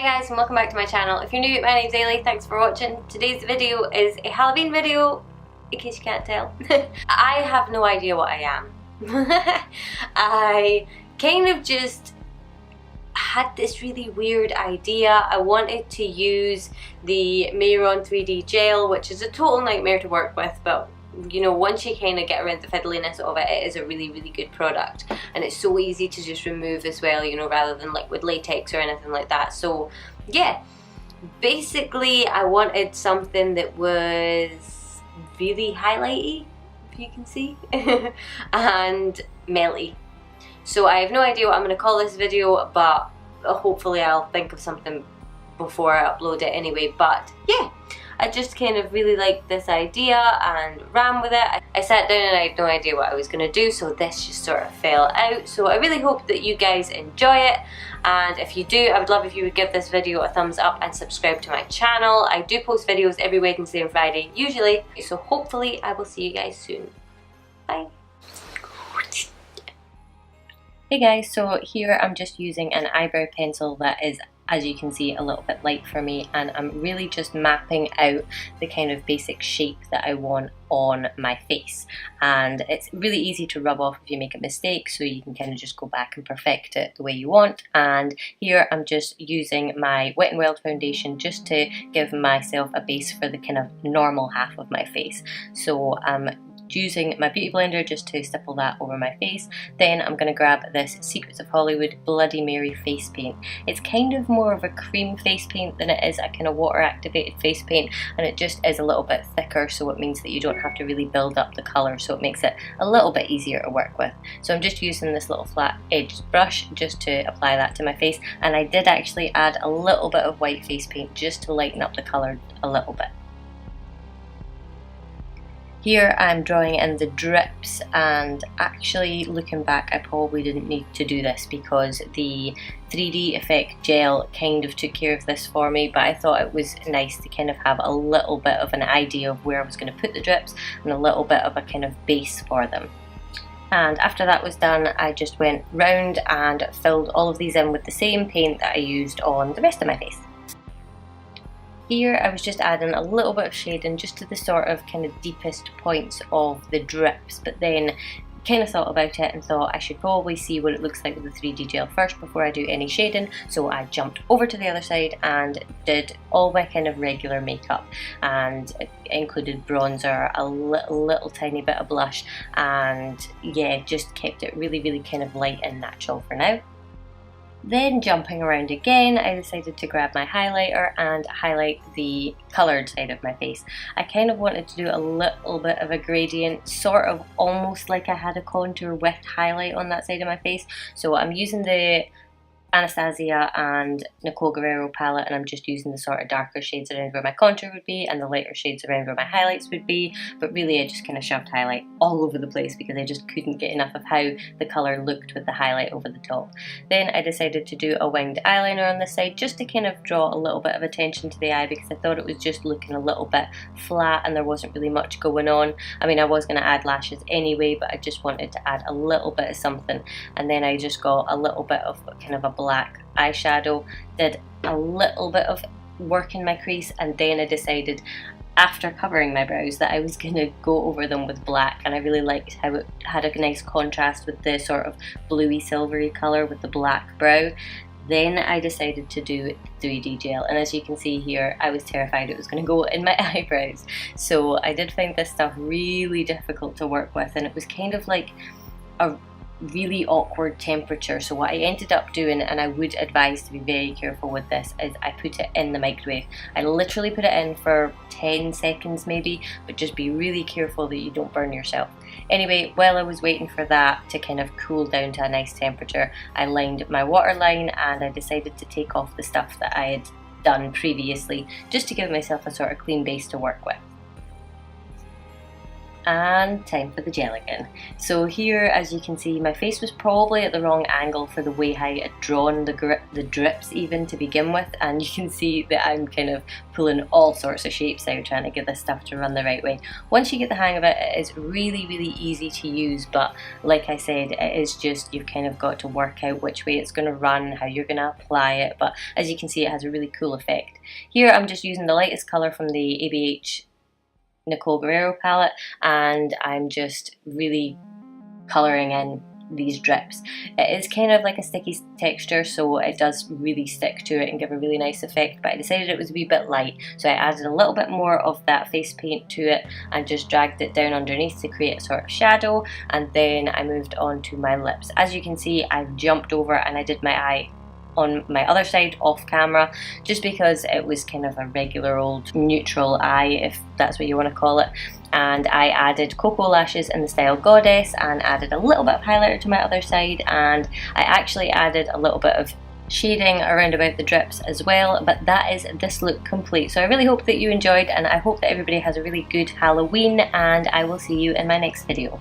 Hi guys and welcome back to my channel. If you're new, my name's Ailey, thanks for watching. Today's video is a Halloween video, in case you can't tell. I have no idea what I am. I kind of just had this really weird idea. I wanted to use the Mehron 3D gel, which is a total nightmare to work with, but you know, once you kind of get around the fiddliness of it, it is a really good product, and it's so easy to just remove as well, you know, rather than like with latex or anything like that. So yeah, basically I wanted something that was really highlighty, if you can see, and melty. So I have no idea what I'm going to call this video, but hopefully I'll think of something before I upload it anyway. But yeah, I just kind of really liked this idea and ran with it. I sat down and I had no idea what I was going to do, so this just sort of fell out. So I really hope that you guys enjoy it, and if you do, I would love if you would give this video a thumbs up and subscribe to my channel. I do post videos every Wednesday and Friday usually, so hopefully I will see you guys soon. Bye. Hey guys, so here I'm just using an eyebrow pencil that is, as you can see, a little bit light for me, and I'm really just mapping out the kind of basic shape that I want on my face. And it's really easy to rub off if you make a mistake, so you can kind of just go back and perfect it the way you want. And here I'm just using my Wet n Wild foundation just to give myself a base for the kind of normal half of my face. So using my beauty blender just to stipple that over my face. Then I'm going to grab this Secrets of Hollywood Bloody Mary face paint. It's kind of more of a cream face paint than it is a kind of water activated face paint, and it just is a little bit thicker, so it means that you don't have to really build up the colour, so it makes it a little bit easier to work with. So I'm just using this little flat edged brush just to apply that to my face, and I did actually add a little bit of white face paint just to lighten up the colour a little bit. Here I'm drawing in the drips, and actually looking back I probably didn't need to do this because the 3D effect gel kind of took care of this for me, but I thought it was nice to kind of have a little bit of an idea of where I was going to put the drips and a little bit of a kind of base for them. And after that was done, I just went round and filled all of these in with the same paint that I used on the rest of my face. Here I was just adding a little bit of shading just to the sort of kind of deepest points of the drips, but then kind of thought about it and thought I should probably see what it looks like with the 3D gel first before I do any shading. So I jumped over to the other side and did all my kind of regular makeup, and it included bronzer, a little tiny bit of blush, and yeah, just kept it really kind of light and natural for now. Then jumping around again, I decided to grab my highlighter and highlight the coloured side of my face. I kind of wanted to do a little bit of a gradient, sort of almost like I had a contour with highlight on that side of my face. So I'm using the Anastasia and Nicole palette, and I'm just using the sort of darker shades around where my contour would be and the lighter shades around where my highlights would be, but really I just kind of shoved highlight all over the place because I just couldn't get enough of how the colour looked with the highlight over the top. Then I decided to do a winged eyeliner on this side just to kind of draw a little bit of attention to the eye, because I thought it was just looking a little bit flat and there wasn't really much going on. I mean, I was going to add lashes anyway, but I just wanted to add a little bit of something. And then I just got a little bit of kind of a black eyeshadow, did a little bit of work in my crease, and then I decided after covering my brows that I was going to go over them with black, and I really liked how it had a nice contrast with the sort of bluey silvery colour with the black brow. Then I decided to do 3D gel, and as you can see here, I was terrified it was going to go in my eyebrows. So I did find this stuff really difficult to work with, and it was kind of like a really awkward temperature. So what I ended up doing, and I would advise to be very careful with this, is I put it in the microwave. I literally put it in for 10 seconds maybe, but just be really careful that you don't burn yourself. Anyway, while I was waiting for that to kind of cool down to a nice temperature, I lined my waterline, and I decided to take off the stuff that I had done previously just to give myself a sort of clean base to work with. And time for the gel again. So here, as you can see, my face was probably at the wrong angle for the way I had drawn the drips even to begin with, and you can see that I'm kind of pulling all sorts of shapes out trying to get this stuff to run the right way. Once you get the hang of it, it is really easy to use, but like I said, it is just, you've kind of got to work out which way it's going to run, how you're going to apply it, but as you can see, it has a really cool effect. Here I'm just using the lightest colour from the ABH Nicole palette, and I'm just really colouring in these drips. It is kind of like a sticky texture, so it does really stick to it and give a really nice effect, but I decided it was a wee bit light, so I added a little bit more of that face paint to it and just dragged it down underneath to create a sort of shadow, and then I moved on to my lips. As you can see, I've jumped over and I did my eye on my other side off camera, just because it was kind of a regular old neutral eye, if that's what you want to call it, and I added Koko lashes in the style Goddess and added a little bit of highlighter to my other side, and I actually added a little bit of shading around about the drips as well. But that is this look complete. So I really hope that you enjoyed, and I hope that everybody has a really good Halloween, and I will see you in my next video.